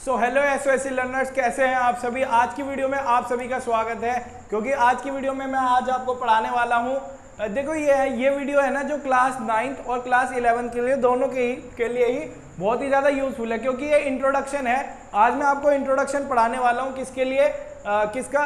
So hello SOSC learners, कैसे हैं आप सभी। आज की वीडियो में आप सभी का स्वागत है, क्योंकि आज की वीडियो में मैं आज आपको पढ़ाने वाला हूं। देखो ये वीडियो है ना, जो क्लास 9th और क्लास 11 के लिए दोनों के लिए ही बहुत ही ज़्यादा यूजफुल है, क्योंकि ये इंट्रोडक्शन है। आज मैं आपको इंट्रोडक्शन पढ़ाने वाला हूँ किसके लिए, किसका,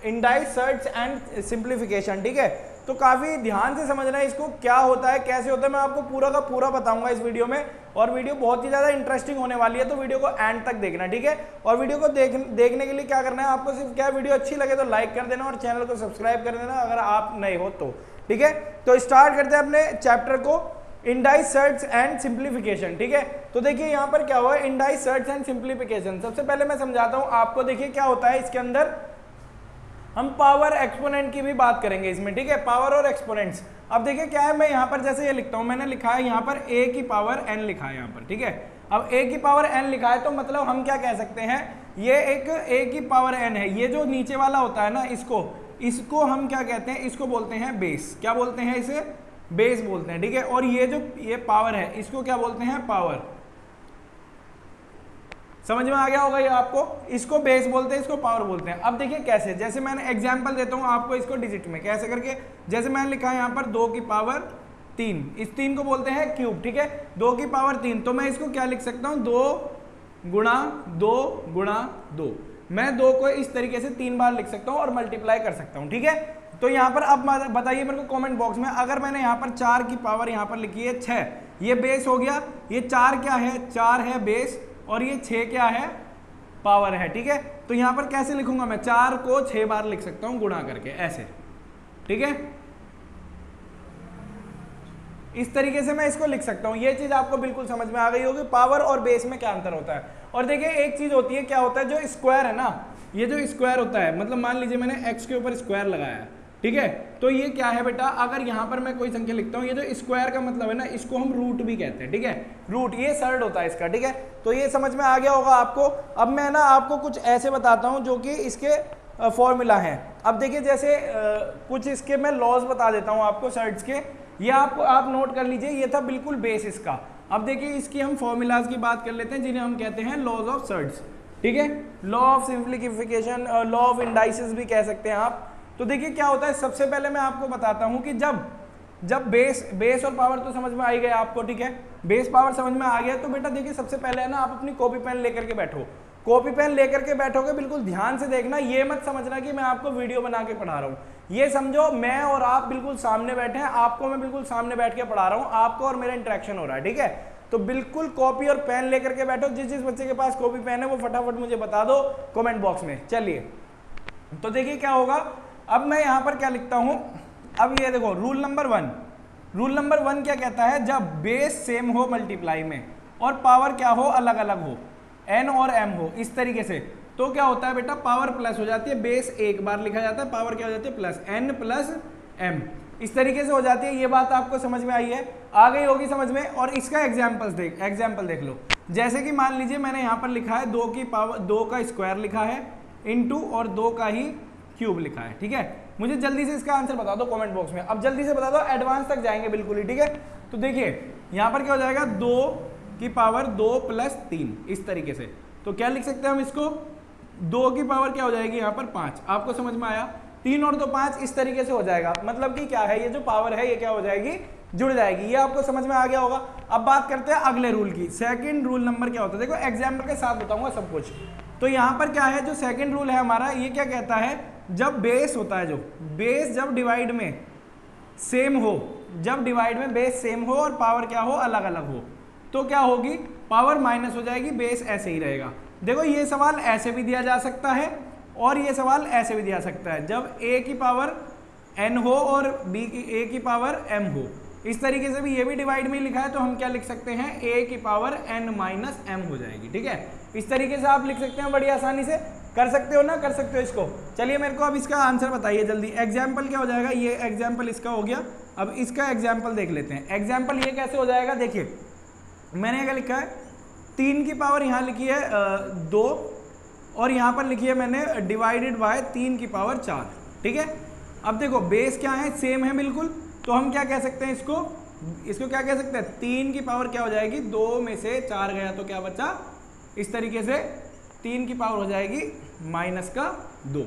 इंडाइस, सर्च एंड सिंप्लीफिकेशन। ठीक है, तो काफ़ी ध्यान से समझना है इसको, क्या होता है, कैसे होता है, मैं आपको पूरा का पूरा बताऊंगा इस वीडियो में। और वीडियो बहुत ही ज़्यादा इंटरेस्टिंग होने वाली है, तो वीडियो को एंड तक देखना। ठीक है, और वीडियो को देखने के लिए क्या करना है आपको, सिर्फ क्या, वीडियो अच्छी लगे तो लाइक कर देना और चैनल को सब्सक्राइब कर देना अगर आप नए हो तो। ठीक है, तो स्टार्ट करते हैं अपने चैप्टर को, इंडाइस, सर्च एंड सिंप्लीफिकेशन। ठीक है, तो देखिए यहाँ पर क्या हुआ, इंडाइस, सर्च एंड सिंप्लीफिकेशन। सबसे पहले मैं समझाता हूँ आपको। देखिए क्या होता है इसके अंदर, हम पावर एक्सपोनेंट की भी बात करेंगे इसमें। ठीक है, पावर और एक्सपोनेंट्स। अब देखिए क्या है, मैं यहाँ पर जैसे ये लिखता हूँ, मैंने लिखा है यहाँ पर a की पावर n लिखा है यहाँ पर। ठीक है, अब a की पावर n लिखा है तो मतलब हम क्या कह सकते हैं, ये एक a की पावर n है। ये जो नीचे वाला होता है ना, इसको हम क्या कहते हैं, इसको बोलते हैं बेस। क्या बोलते हैं इसे, बेस बोलते हैं। ठीक है, और ये पावर है, इसको क्या बोलते हैं, पावर। समझ में आ गया होगा ये आपको, इसको बेस बोलते हैं, इसको पावर बोलते हैं। अब देखिए कैसे, जैसे मैंने एग्जांपल देता हूं आपको इसको डिजिट में, कैसे करके, जैसे मैंने लिखा है यहाँ पर 2 की पावर 3, इस 3 को बोलते हैं क्यूब। ठीक है, 2 की पावर 3, तो मैं इसको क्या लिख सकता हूँ, 2 गुणा 2 गुणा 2। मैं 2 को इस तरीके से 3 बार लिख सकता हूँ और मल्टीप्लाई कर सकता हूँ। ठीक है, तो यहाँ पर अब बताइए मेरे को कॉमेंट बॉक्स में, अगर मैंने यहाँ पर 4 की पावर यहाँ पर लिखी है 6, ये बेस हो गया। ये 4 क्या है, 4 है बेस, और ये 6 क्या है, पावर है। ठीक है, तो यहां पर कैसे लिखूंगा मैं, 4 को 6 बार लिख सकता हूं गुणा करके, ऐसे। ठीक है, इस तरीके से मैं इसको लिख सकता हूं। ये चीज आपको बिल्कुल समझ में आ गई होगी, पावर और बेस में क्या अंतर होता है। और देखिए एक चीज होती है, क्या होता है, जो स्क्वायर है ना, ये जो स्क्वायर होता है, मतलब मान लीजिए मैंने x के ऊपर स्क्वायर लगाया है। ठीक है, तो ये क्या है बेटा, अगर यहाँ पर मैं कोई संख्या लिखता हूँ, ये जो स्क्वायर का मतलब है ना, इसको हम रूट भी कहते हैं। ठीक है, रूट, ये सर्ड होता है इसका। ठीक है, तो ये समझ में आ गया होगा आपको। अब मैं ना आपको कुछ ऐसे बताता हूँ जो कि इसके फॉर्मूला हैं। अब देखिए जैसे कुछ इसके मैं लॉज बता देता हूँ आपको सर्ड्स के, ये आप नोट कर लीजिए, ये था बिल्कुल बेस इसका। अब देखिए इसकी हम फॉर्मूलाज की बात कर लेते हैं, जिन्हें हम कहते हैं लॉज ऑफ सर्ड्स। ठीक है, law of simplification, law of indices भी कह सकते हैं आप। तो देखिए क्या होता है, सबसे पहले मैं आपको बताता हूं कि जब बेस और पावर तो समझ में आ ही गया आपको। ठीक है, बेस पावर समझ में आ गया, तो बेटा देखिए सबसे पहले है ना, आप अपनी कॉपी पेन लेकर के बैठो। कॉपी पेन लेकर के बैठोगे, बिल्कुल ध्यान से देखना, ये मत समझना कि मैं आपको वीडियो बना के पढ़ा रहा हूँ। ये समझो मैं और आप बिल्कुल सामने बैठे हैं, आपको मैं बिल्कुल सामने बैठ के पढ़ा रहा हूँ, आपको और मेरा इंटरेक्शन हो रहा है। ठीक है, तो बिल्कुल कॉपी और पेन लेकर के बैठो। जिस बच्चे के पास कॉपी पेन है वो फटाफट मुझे बता दो कमेंट बॉक्स में। चलिए, तो देखिए क्या होगा, अब मैं यहां पर क्या लिखता हूं, अब ये देखो रूल नंबर 1। रूल नंबर 1 क्या कहता है, जब बेस सेम हो मल्टीप्लाई में और पावर क्या हो, अलग अलग हो, n और m हो, इस तरीके से, तो क्या होता है बेटा, पावर प्लस हो जाती है। बेस एक बार लिखा जाता है, पावर क्या हो जाती है, प्लस, n प्लस m, इस तरीके से हो जाती है। ये बात आपको समझ में आई है, आ गई होगी समझ में। और इसका एग्जाम्पल देख लो। जैसे कि मान लीजिए मैंने यहाँ पर लिखा है 2 की पावर 2 का स्क्वायर लिखा है, इंटू और 2 का ही क्यूब लिखा है। ठीक है, मुझे जल्दी से इसका आंसर बता दो कमेंट बॉक्स में। अब जल्दी से बता दो, एडवांस तक जाएंगे बिल्कुल ही। ठीक है, तो देखिए यहाँ पर क्या हो जाएगा, 2 की पावर 2 प्लस 3, इस तरीके से। तो क्या लिख सकते हैं हम इसको, 2 की पावर क्या हो जाएगी यहाँ पर 5। आपको समझ में आया, 3 और 2 5, इस तरीके से हो जाएगा। मतलब कि क्या है, ये जो पावर है ये क्या हो जाएगी, जुड़ जाएगी। ये आपको समझ में आ गया होगा। अब बात करते हैं अगले रूल की। सेकंड रूल नंबर क्या होता है, देखो एग्जाम्पल के साथ बताऊंगा सब कुछ। तो यहाँ पर क्या है, जो सेकंड रूल है हमारा, ये क्या कहता है, जब बेस होता है, जो बेस जब डिवाइड में सेम हो, जब डिवाइड में बेस सेम हो और पावर क्या हो, अलग अलग हो, तो क्या होगी, पावर माइनस हो जाएगी, बेस ऐसे ही रहेगा। देखो ये सवाल ऐसे भी दिया जा सकता है और ये सवाल ऐसे भी दिया सकता है, जब a की पावर n हो और a की पावर m हो, इस तरीके से भी ये भी डिवाइड में लिखा है, तो हम क्या लिख सकते हैं, a की पावर n माइनस m हो जाएगी। ठीक है, इस तरीके से आप लिख सकते हैं, बड़ी आसानी से कर सकते हो ना, कर सकते हो इसको। चलिए मेरे को अब इसका आंसर बताइए जल्दी। एग्जाम्पल क्या हो जाएगा, ये एग्जाम्पल इसका हो गया। अब इसका एग्जाम्पल देख लेते हैं। एग्जाम्पल ये कैसे हो जाएगा, देखिए मैंने क्या लिखा है, 3 की पावर यहाँ लिखी है 2 और यहाँ पर लिखी है मैंने डिवाइडेड बाय 3 की पावर 4। ठीक है, अब देखो बेस क्या है, सेम है बिल्कुल, तो हम क्या कह सकते हैं, इसको क्या कह सकते हैं, 3 की पावर क्या हो जाएगी, 2 में से 4 गया तो क्या बचा, इस तरीके से 3 की पावर हो जाएगी -2।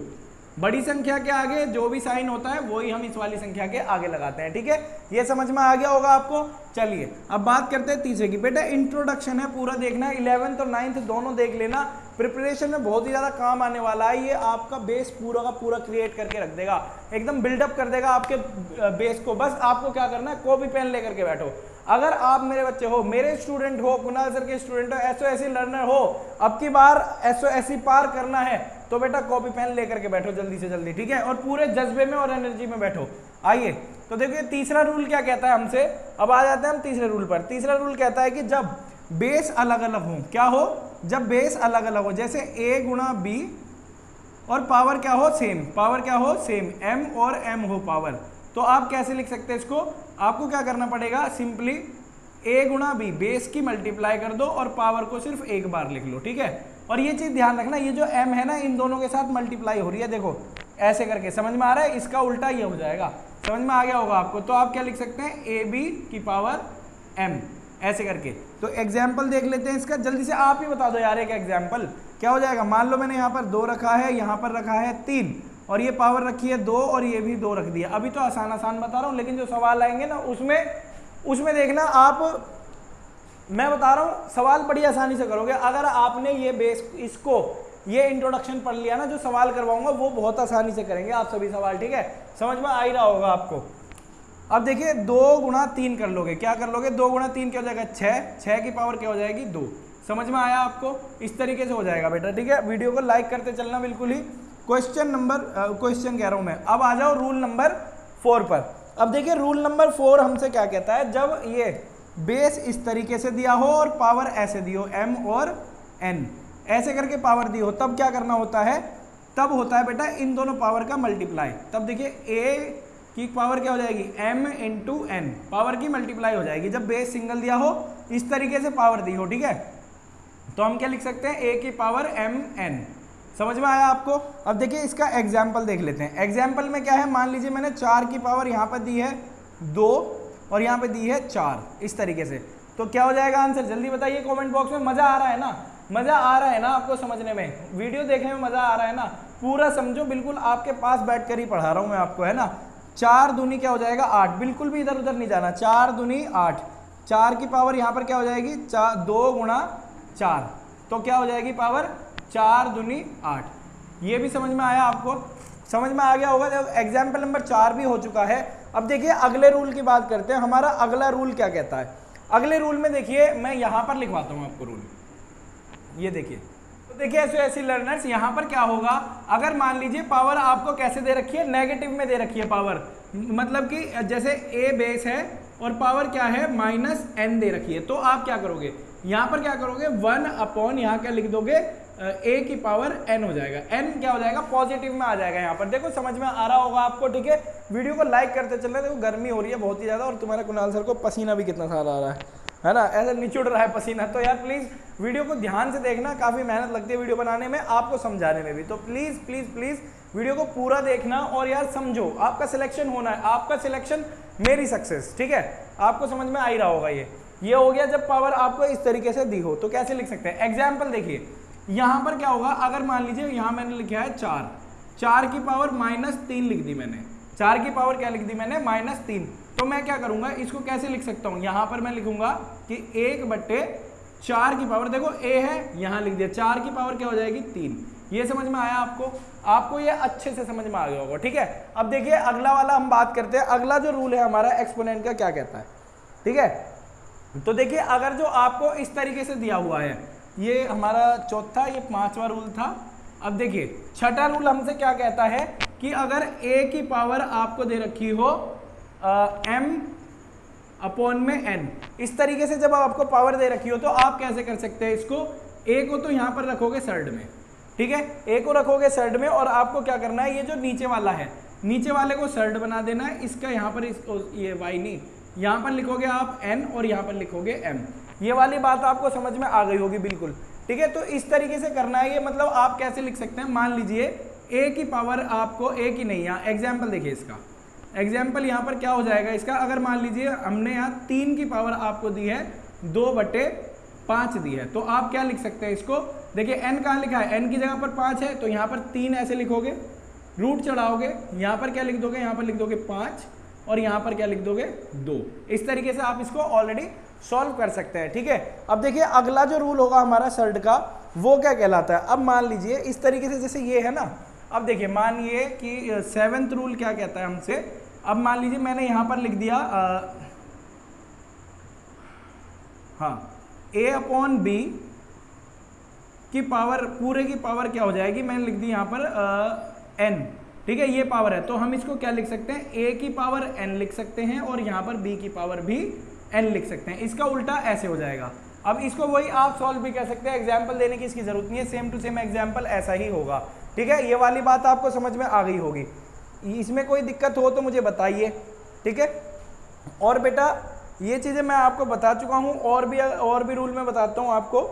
बड़ी संख्या के आगे जो भी साइन होता है वही हम इस वाली संख्या के आगे लगाते हैं। ठीक है, ये समझ में आ गया होगा आपको। चलिए अब बात करते हैं तीसरे की। बेटा इंट्रोडक्शन है, पूरा देखना है, 11th और 9th दोनों देख लेना, प्रिपरेशन में बहुत ही ज़्यादा काम आने वाला है। ये आपका बेस पूरा का पूरा क्रिएट करके रख देगा, एकदम बिल्डअप कर देगा आपके बेस को। बस आपको क्या करना है, कॉपी पेन लेकर के बैठो। अगर आप मेरे बच्चे हो, मेरे स्टूडेंट हो, कुणाल सर के स्टूडेंट हो, SOSC लर्नर हो, अब की बार SOSC पार करना है तो बेटा कॉपी पेन लेकर के बैठो जल्दी से जल्दी। ठीक है, और पूरे जज्बे में और एनर्जी में बैठो। आइए तो देखिए तीसरा रूल क्या कहता है हमसे। अब आ जाते हैं हम तीसरे रूल पर। तीसरा रूल कहता है कि जब बेस अलग अलग हो, क्या हो, जब बेस अलग अलग हो, जैसे a गुणा b और पावर क्या हो सेम, पावर क्या हो सेम, m और m हो पावर, तो आप कैसे लिख सकते हैं इसको। आपको क्या करना पड़ेगा, सिंपली a गुणा b बेस की मल्टीप्लाई कर दो और पावर को सिर्फ एक बार लिख लो। ठीक है, और ये चीज ध्यान रखना, ये जो m है ना, इन दोनों के साथ मल्टीप्लाई हो रही है, देखो ऐसे करके, समझ में आ रहा है। इसका उल्टा ये हो जाएगा, समझ में आ गया होगा आपको। तो आप क्या लिख सकते हैं, ab की पावर m ऐसे करके। तो एग्जाम्पल देख लेते हैं इसका, जल्दी से आप ही बता दो यार एक एग्जाम्पल क्या हो जाएगा। मान लो मैंने यहाँ पर 2 रखा है, यहाँ पर रखा है 3 और ये पावर रखी है 2 और ये भी 2 रख दिया। अभी तो आसान आसान बता रहा हूँ, लेकिन जो सवाल आएंगे ना उसमें देखना आप, मैं बता रहा हूँ सवाल बड़ी आसानी से करोगे अगर आपने ये बेस इसको ये इंट्रोडक्शन पढ़ लिया ना। जो सवाल करवाऊंगा वो बहुत आसानी से करेंगे आप सभी सवाल। ठीक है, समझ में आ ही रहा होगा आपको। अब देखिए 2 गुणा 3 कर लोगे, क्या कर लोगे, 2 गुणा 3 क्या हो जाएगा 6 की पावर क्या हो जाएगी 2। समझ में आया आपको, इस तरीके से हो जाएगा बेटा। ठीक है, वीडियो को लाइक करते चलना बिल्कुल ही। क्वेश्चन कह रहा हूं मैं। अब आ जाओ रूल नंबर 4 पर। अब देखिए रूल नंबर 4 हमसे क्या कहता है, जब ये बेस इस तरीके से दिया हो और पावर ऐसे दी हो, m और n ऐसे करके पावर दी हो, तब क्या करना होता है, तब होता है बेटा इन दोनों पावर का मल्टीप्लाई। तब देखिए a की पावर क्या हो जाएगी, m इंटू n, पावर की मल्टीप्लाई हो जाएगी जब बेस सिंगल दिया हो, इस तरीके से पावर दी हो। ठीक है, तो हम क्या लिख सकते हैं, a की पावर mn। समझ में आया आपको। अब देखिए इसका एग्जाम्पल देख लेते हैं। एग्जाम्पल में क्या है, मान लीजिए मैंने 4 की पावर यहाँ पर दी है 2 और यहाँ पे दी है 4, इस तरीके से। तो क्या हो जाएगा आंसर, जल्दी बताइए कमेंट बॉक्स में। मज़ा आ रहा है ना, मज़ा आ रहा है ना आपको समझने में, वीडियो देखने में मज़ा आ रहा है ना, पूरा समझो, बिल्कुल आपके पास बैठ कर ही पढ़ा रहा हूँ मैं आपको, है ना। 4 दूनी क्या हो जाएगा 8, बिल्कुल भी इधर उधर नहीं जाना, 4 दूनी 8, 4 की पावर यहाँ पर क्या हो जाएगी 2 गुणा 4, तो क्या हो जाएगी पावर 4 दूनी 8। ये भी समझ में आया आपको, समझ में आ गया होगा। जब एग्जाम्पल नंबर 4 भी हो चुका है, अब देखिए अगले रूल की बात करते हैं। हमारा अगला रूल क्या कहता है, अगले रूल में देखिए मैं यहाँ पर लिखवाता हूँ आपको रूल, ये देखिए। तो देखिए SOSC लर्नर्स यहाँ पर क्या होगा, अगर मान लीजिए पावर आपको कैसे दे रखी है, नेगेटिव में दे रखी है पावर, मतलब कि जैसे a बेस है और पावर क्या है -n दे रखी है, तो आप क्या करोगे, यहाँ पर क्या करोगे 1 अपॉन यहाँ क्या लिख दोगे, a की पावर n हो जाएगा। n क्या हो जाएगा, पॉजिटिव में आ जाएगा यहाँ पर। देखो समझ में आ रहा होगा आपको। ठीक है, वीडियो को लाइक करते चल रहे। देखो गर्मी हो रही है बहुत ही ज़्यादा और तुम्हारे कुणाल सर को पसीना भी कितना सारा आ रहा है ना, ऐसा निचुड़ रहा है पसीना। तो यार प्लीज़ वीडियो को ध्यान से देखना, काफ़ी मेहनत लगती है वीडियो बनाने में, आपको समझाने में भी। तो प्लीज़ प्लीज़ प्लीज़ वीडियो को पूरा देखना और यार समझो, आपका सिलेक्शन होना है, आपका सिलेक्शन मेरी सक्सेस। ठीक है, आपको समझ में आ ही रहा होगा। ये हो गया जब पावर आपको इस तरीके से दी हो, तो कैसे लिख सकते हैं। एग्जाम्पल देखिए, यहाँ पर क्या होगा, अगर मान लीजिए यहाँ मैंने लिखा है 4 की पावर -3 लिख दी मैंने, 4 की पावर क्या लिख दी मैंने -3, तो मैं क्या करूंगा, इसको कैसे लिख सकता हूँ, यहाँ पर मैं लिखूंगा कि 1/4 की पावर, देखो a है यहाँ लिख दिया, 4 की पावर क्या हो जाएगी 3। ये समझ में आया आपको ये अच्छे से समझ में आ गया होगा। ठीक है, अब देखिए अगला वाला हम बात करते हैं। अगला जो रूल है हमारा एक्सपोनेंट का क्या कहता है। ठीक है, तो देखिए अगर जो आपको इस तरीके से दिया हुआ है, ये हमारा चौथा, ये 5वां रूल था। अब देखिए छठा रूल हमसे क्या कहता है कि अगर a की पावर आपको दे रखी हो m अपॉन में n, इस तरीके से जब आपको पावर दे रखी हो तो आप कैसे कर सकते हैं इसको, a को तो यहाँ पर रखोगे सर्ड में। ठीक है, a को रखोगे सर्ड में और आपको क्या करना है, ये जो नीचे वाला है, नीचे वाले को सर्ड बना देना है। इसका यहाँ पर ये y नहीं, यहाँ पर लिखोगे आप n और यहाँ पर लिखोगे m। ये वाली बात आपको समझ में आ गई होगी बिल्कुल। ठीक है, तो इस तरीके से करना है ये, मतलब आप कैसे लिख सकते हैं, मान लीजिए a की पावर आपको a की नहीं, यहाँ एग्जाम्पल देखिए इसका, एग्जाम्पल यहाँ पर क्या हो जाएगा इसका, अगर मान लीजिए हमने यहाँ 3 की पावर आपको दी है 2/4, 5 दी है, तो आप क्या लिख सकते हैं इसको, देखिए n कहाँ लिखा है, n की जगह पर 5 है, तो यहाँ पर 3 ऐसे लिखोगे, रूट चढ़ाओगे, यहाँ पर क्या लिख दोगे, यहाँ पर लिख दोगे 5 और यहाँ पर क्या लिख दोगे 2। इस तरीके से आप इसको ऑलरेडी सॉल्व कर सकते हैं, ठीक है। अब देखिए अगला जो रूल होगा हमारा सर्ड का, वो क्या कहलाता है। अब मान लीजिए इस तरीके से, जैसे ये है ना, अब देखिए मानिए कि 7th रूल क्या कहता है हमसे। अब मान लीजिए मैंने यहाँ पर लिख दिया हाँ a/b की पावर, पूरे की पावर क्या हो जाएगी, मैंने लिख दी यहाँ पर n, ठीक है, ये पावर है, तो हम इसको क्या लिख सकते हैं, a की पावर n लिख सकते हैं और यहाँ पर b की पावर भी n लिख सकते हैं। इसका उल्टा ऐसे हो जाएगा। अब इसको वही आप सॉल्व भी कर सकते हैं, एग्जाम्पल देने की इसकी जरूरत नहीं है, सेम टू सेम एग्जाम्पल ऐसा ही होगा, ठीक है। ये वाली बात आपको समझ में आ गई होगी, इसमें कोई दिक्कत हो तो मुझे बताइए, ठीक है। और बेटा ये चीज़ें मैं आपको बता चुका हूँ, और भी रूल मैं बताता हूँ आपको।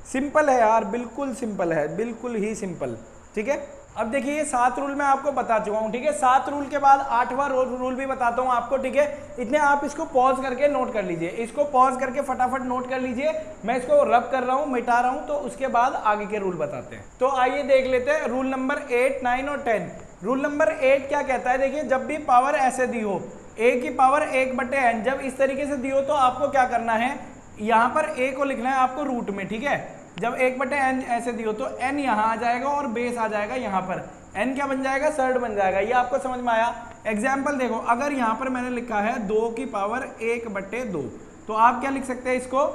सिंपल है यार, बिल्कुल सिंपल है, बिल्कुल ही सिंपल, ठीक है। अब देखिए ये 7 रूल मैं आपको बता चुका हूँ, ठीक है। 7 रूल के बाद 8वां रूल भी बताता हूँ आपको, ठीक है। इतने आप इसको पॉज करके नोट कर लीजिए, इसको पॉज करके फटाफट नोट कर लीजिए। मैं इसको रब कर रहा हूँ, मिटा रहा हूँ, तो उसके बाद आगे के रूल बताते हैं। तो आइए देख लेते हैं रूल नंबर 8, 9 और 10। रूल नंबर 8 क्या कहता है, देखिए जब भी पावर ऐसे दी हो, a की पावर 1/n, जब इस तरीके से दी हो तो आपको क्या करना है, यहाँ पर a को लिखना है आपको रूट में, ठीक है। जब 1/n ऐसे दी हो तो n यहाँ आ जाएगा और बेस आ जाएगा यहाँ पर, n क्या बन जाएगा, सर्ड बन जाएगा। ये आपको समझ में आया। एग्जाम्पल देखो, अगर यहाँ पर मैंने लिखा है 2 की पावर 1/2, तो आप क्या लिख सकते हैं इसको,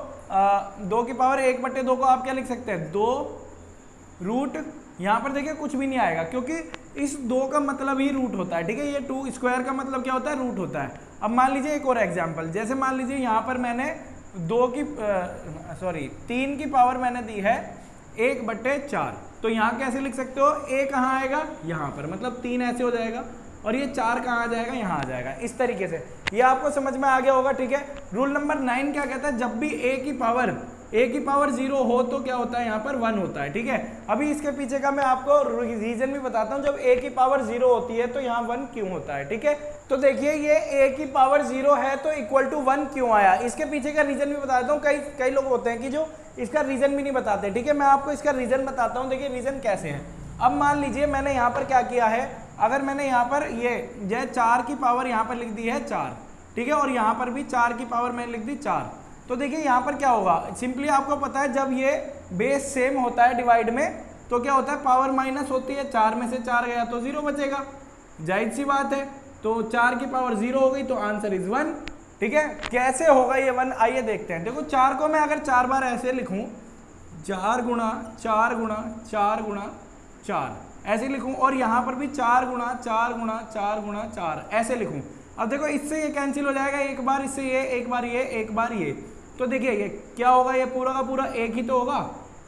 2 की पावर 1/2 को आप क्या लिख सकते हैं, 2 रूट, यहाँ पर देखिए कुछ भी नहीं आएगा क्योंकि इस 2 का मतलब ही रूट होता है, ठीक है। ये 2 स्क्वायर का मतलब क्या होता है, रूट होता है। अब मान लीजिए एक और एग्जाम्पल, जैसे मान लीजिए यहाँ पर मैंने 3 की पावर मैंने दी है 1/4, तो यहाँ कैसे लिख सकते हो, a कहाँ आएगा, यहाँ पर, मतलब 3 ऐसे हो जाएगा और ये 4 कहाँ आ जाएगा, यहाँ आ जाएगा। इस तरीके से ये आपको समझ में आ गया होगा, ठीक है। रूल नंबर 9 क्या कहता है, जब भी a की पावर 0 हो तो क्या होता है, यहाँ पर 1 होता है, ठीक है। अभी इसके पीछे का मैं आपको रीजन भी बताता हूँ, जब a की पावर 0 होती है तो यहाँ 1 क्यों होता है, ठीक है। तो देखिए ये a की पावर 0 है तो इक्वल टू 1 क्यों आया, इसके पीछे का रीजन भी बताता हूँ। कई लोग होते हैं कि जो इसका रीजन भी नहीं बताते, ठीक है। मैं आपको इसका रीजन बताता हूँ, देखिए रीजन कैसे है। अब मान लीजिए मैंने यहाँ पर क्या किया है, अगर मैंने यहाँ पर ये 4 की पावर यहाँ पर लिख दी है 4, ठीक है, और यहाँ पर भी 4 की पावर मैंने लिख दी 4, तो देखिए यहाँ पर क्या होगा, सिंपली आपको पता है जब ये बेस सेम होता है डिवाइड में तो क्या होता है, पावर माइनस होती है, 4 में से 4 गया तो 0 बचेगा, जाहिर सी बात है। तो 4 की पावर 0 हो गई तो आंसर इज 1, ठीक है। कैसे होगा ये 1, आइए देखते हैं। देखो 4 को मैं अगर 4 बार ऐसे लिखूं, 4 गुणा 4 गुणा 4 गुणा 4 ऐसे लिखूं, और यहाँ पर भी 4 गुणा 4 गुणा 4 गुणा 4 ऐसे लिखूं। अब देखो इससे ये कैंसिल हो जाएगा, एक बार इससे ये, एक बार ये, एक बार ये, तो देखिए ये क्या होगा, ये पूरा का पूरा एक ही तो होगा,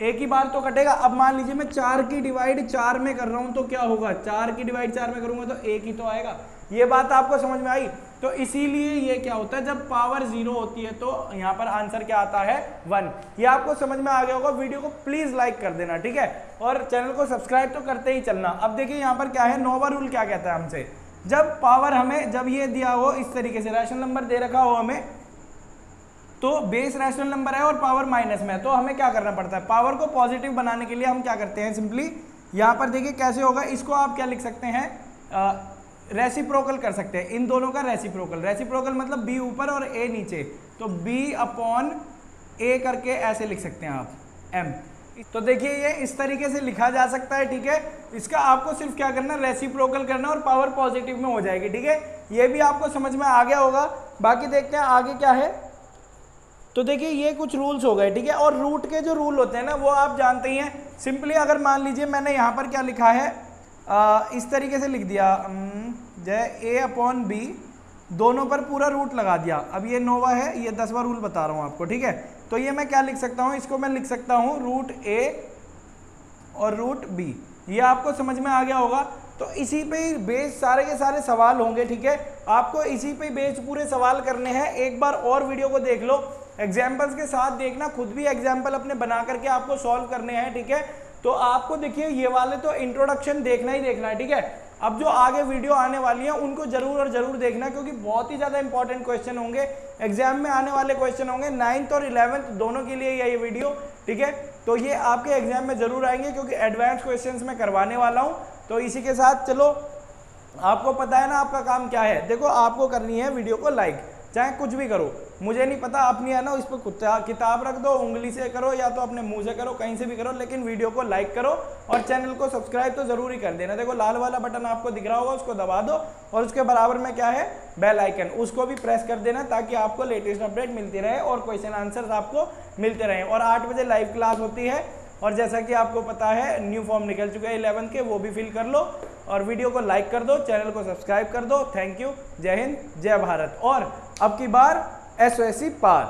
एक ही बार तो कटेगा। अब मान लीजिए मैं 4 की डिवाइड 4 में कर रहा हूं तो क्या होगा, 4 की डिवाइड 4 में करूंगा तो एक ही तो आएगा। ये बात आपको समझ में आई। तो इसीलिए ये क्या होता है, जब पावर 0 होती है तो यहाँ पर आंसर क्या आता है, 1। ये आपको समझ में आ गया होगा। वीडियो को प्लीज लाइक कर देना, ठीक है, और चैनल को सब्सक्राइब तो करते ही चलना। अब देखिए यहाँ पर क्या है, 9वां रूल क्या कहता है हमसे, जब पावर हमें, जब ये दिया हो इस तरीके से, रैशनल नंबर दे रखा हो हमें, तो बेस रैशनल नंबर है और पावर माइनस में है, तो हमें क्या करना पड़ता है, पावर को पॉजिटिव बनाने के लिए हम क्या करते हैं, सिंपली यहाँ पर देखिए कैसे होगा, इसको आप क्या लिख सकते हैं, रेसिप्रोकल कर सकते हैं, इन दोनों का रेसिप्रोकल मतलब b ऊपर और a नीचे, तो b/a करके ऐसे लिख सकते हैं आप m। तो देखिए ये इस तरीके से लिखा जा सकता है, ठीक है। इसका आपको सिर्फ क्या करना, रेसिप्रोकल करना और पावर पॉजिटिव में हो जाएगी, ठीक है। ये भी आपको समझ में आ गया होगा। बाकी देखते हैं आगे क्या है। तो देखिए ये कुछ रूल्स हो गए, ठीक है। और रूट के जो रूल होते हैं ना वो आप जानते ही हैं। सिंपली अगर मान लीजिए मैंने यहाँ पर क्या लिखा है, इस तरीके से लिख दिया, a/b, दोनों पर पूरा रूट लगा दिया। अब ये 9वां है, ये 10वां रूल बता रहा हूँ आपको, ठीक है। तो ये मैं क्या लिख सकता हूँ, इसको मैं लिख सकता हूँ √a और √b। ये आपको समझ में आ गया होगा। तो इसी पे ही बेस सारे के सारे सवाल होंगे, ठीक है। आपको इसी पे बेस पूरे सवाल करने हैं। एक बार और वीडियो को देख लो, एग्जाम्पल्स के साथ देखना, खुद भी एग्जाम्पल अपने बना करके आपको सॉल्व करने हैं, ठीक है। तो आपको देखिए ये वाले तो इंट्रोडक्शन देखना ही देखना है, ठीक है। अब जो आगे वीडियो आने वाली है उनको जरूर और जरूर देखना, क्योंकि बहुत ही ज़्यादा इंपॉर्टेंट क्वेश्चन होंगे, एग्जाम में आने वाले क्वेश्चन होंगे 9th और 11th दोनों के लिए ये वीडियो, ठीक है। तो ये आपके एग्जाम में जरूर आएंगे, क्योंकि एडवांस क्वेश्चंस मैं करवाने वाला हूँ। तो इसी के साथ चलो, आपको पता है ना आपका काम क्या है। देखो, आपको करनी है वीडियो को लाइक, चाहे कुछ भी करो, मुझे नहीं पता, अपनी है ना इस पर किताब रख दो, उंगली से करो या तो अपने मुंह से करो, कहीं से भी करो, लेकिन वीडियो को लाइक करो और चैनल को सब्सक्राइब तो जरूर ही कर देना। देखो लाल वाला बटन आपको दिख रहा होगा, उसको दबा दो और उसके बराबर में क्या है, बेल आइकन, उसको भी प्रेस कर देना, ताकि आपको लेटेस्ट अपडेट मिलती रहे और क्वेश्चन आंसर आपको मिलते रहे। और 8 बजे लाइव क्लास होती है, और जैसा कि आपको पता है न्यू फॉर्म निकल चुके हैं 11 के, वो भी फिल कर लो और वीडियो को लाइक कर दो, चैनल को सब्सक्राइब कर दो। थैंक यू, जय हिंद, जय भारत। और अब की बार SOSC पार।